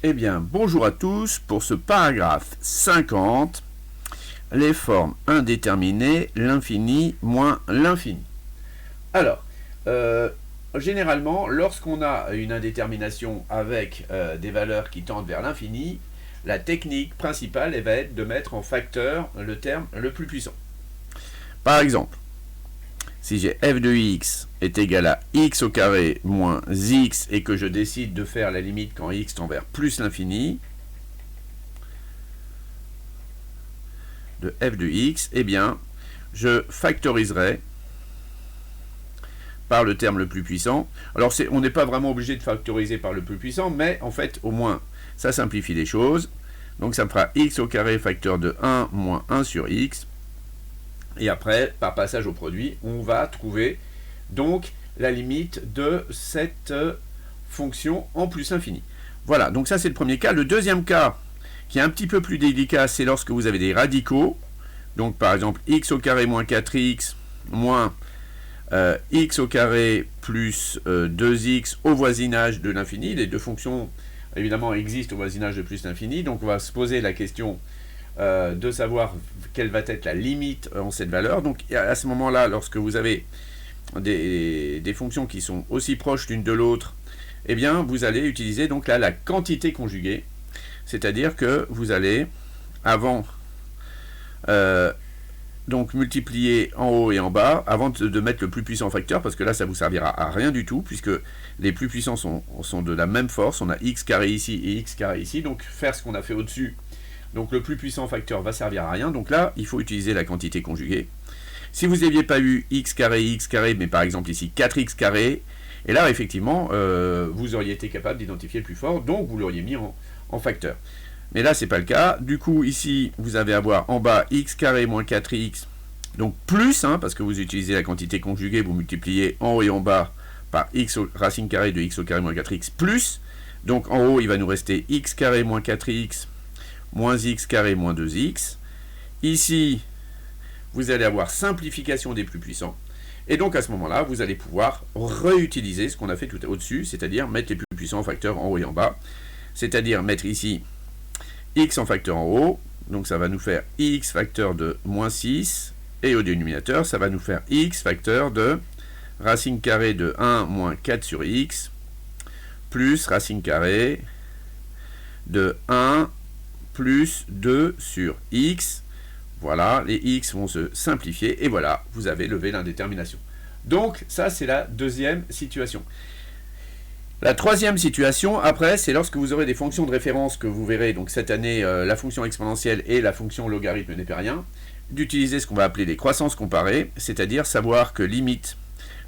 Eh bien, bonjour à tous pour ce paragraphe 50, les formes indéterminées, l'infini moins l'infini. Alors, généralement, lorsqu'on a une indétermination avec des valeurs qui tendent vers l'infini, la technique principale va être de mettre en facteur le terme le plus puissant. Par exemple, si j'ai f de x est égal à x au carré moins x et que je décide de faire la limite quand x tend vers plus l'infini de f de x, eh bien, je factoriserai par le terme le plus puissant. Alors, on n'est pas vraiment obligé de factoriser par le plus puissant, mais en fait, au moins, ça simplifie les choses. Donc, ça me fera x au carré facteur de 1 moins 1 sur x. Et après, par passage au produit, on va trouver donc la limite de cette fonction en plus infini. Voilà, donc ça c'est le premier cas. Le deuxième cas, qui est un petit peu plus délicat, c'est lorsque vous avez des radicaux. Donc par exemple, x au carré moins 4x moins x au carré plus 2x au voisinage de l'infini. Les deux fonctions, évidemment, existent au voisinage de plus l'infini. Donc on va se poser la question de savoir quelle va être la limite en cette valeur. Donc à ce moment-là, lorsque vous avez des fonctions qui sont aussi proches l'une de l'autre, eh bien vous allez utiliser donc là la quantité conjuguée, c'est-à-dire que vous allez avant donc multiplier en haut et en bas avant de mettre le plus puissant facteur, parce que là ça vous servira à rien du tout puisque les plus puissants sont de la même force. On a x carré ici et x carré ici, donc faire ce qu'on a fait au-dessus. Donc le plus puissant facteur va servir à rien. Donc là, il faut utiliser la quantité conjuguée. Si vous n'aviez pas eu x carré, mais par exemple ici 4x carré, et là effectivement, vous auriez été capable d'identifier le plus fort, donc vous l'auriez mis en facteur. Mais là, c'est pas le cas. Du coup, ici, vous allez avoir en bas x carré moins 4x, donc plus, parce que vous utilisez la quantité conjuguée, vous multipliez en haut et en bas par x racine carrée de x au carré moins 4x plus. Donc en haut, il va nous rester x carré moins 4x moins x carré moins 2x. Ici, vous allez avoir simplification des plus puissants. Et donc à ce moment-là, vous allez pouvoir réutiliser ce qu'on a fait tout au-dessus, c'est-à-dire mettre les plus puissants en facteur en haut et en bas. C'est-à-dire mettre ici x en facteur en haut, donc ça va nous faire x facteur de moins 6, et au dénominateur, ça va nous faire x facteur de racine carrée de 1 moins 4 sur x, plus racine carrée de 1 plus 2 sur x. Voilà, les x vont se simplifier, et voilà, vous avez levé l'indétermination. Donc, ça, c'est la deuxième situation. La troisième situation, après, c'est lorsque vous aurez des fonctions de référence que vous verrez, donc cette année, la fonction exponentielle et la fonction logarithme népérien, d'utiliser ce qu'on va appeler les croissances comparées, c'est-à-dire savoir que limite,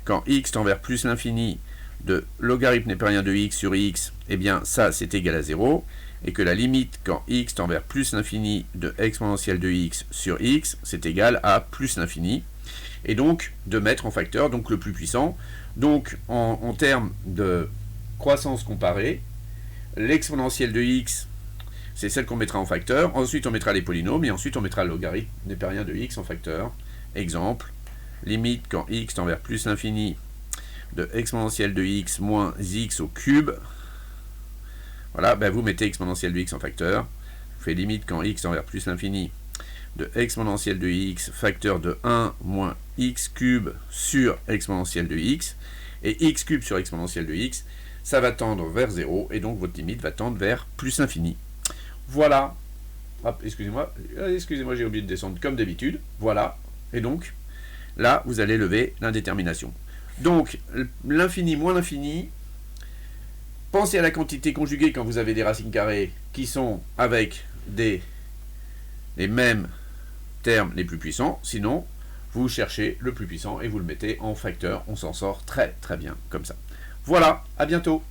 quand x tend vers plus l'infini de logarithme népérien de x sur x, eh bien, ça, c'est égal à 0, et que la limite quand x tend vers plus l'infini de exponentielle de x sur x, c'est égal à plus l'infini, et donc de mettre en facteur donc le plus puissant. Donc en termes de croissance comparée, l'exponentielle de x, c'est celle qu'on mettra en facteur, ensuite on mettra les polynômes, et ensuite on mettra le logarithme népérien de x en facteur. Exemple, limite quand x tend vers plus l'infini de exponentielle de x moins x au cube. Voilà, ben vous mettez exponentielle de x en facteur. Vous faites limite quand x tend vers plus l'infini de exponentielle de x facteur de 1 moins x cube sur exponentielle de x. Et x cube sur exponentielle de x, ça va tendre vers 0, et donc votre limite va tendre vers plus l'infini. Voilà. Hop, excusez-moi, j'ai oublié de descendre comme d'habitude. Voilà. Et donc, là, vous allez lever l'indétermination. Donc, l'infini moins l'infini. Pensez à la quantité conjuguée quand vous avez des racines carrées qui sont avec les mêmes termes les plus puissants. Sinon, vous cherchez le plus puissant et vous le mettez en facteur. On s'en sort très très bien comme ça. Voilà, à bientôt.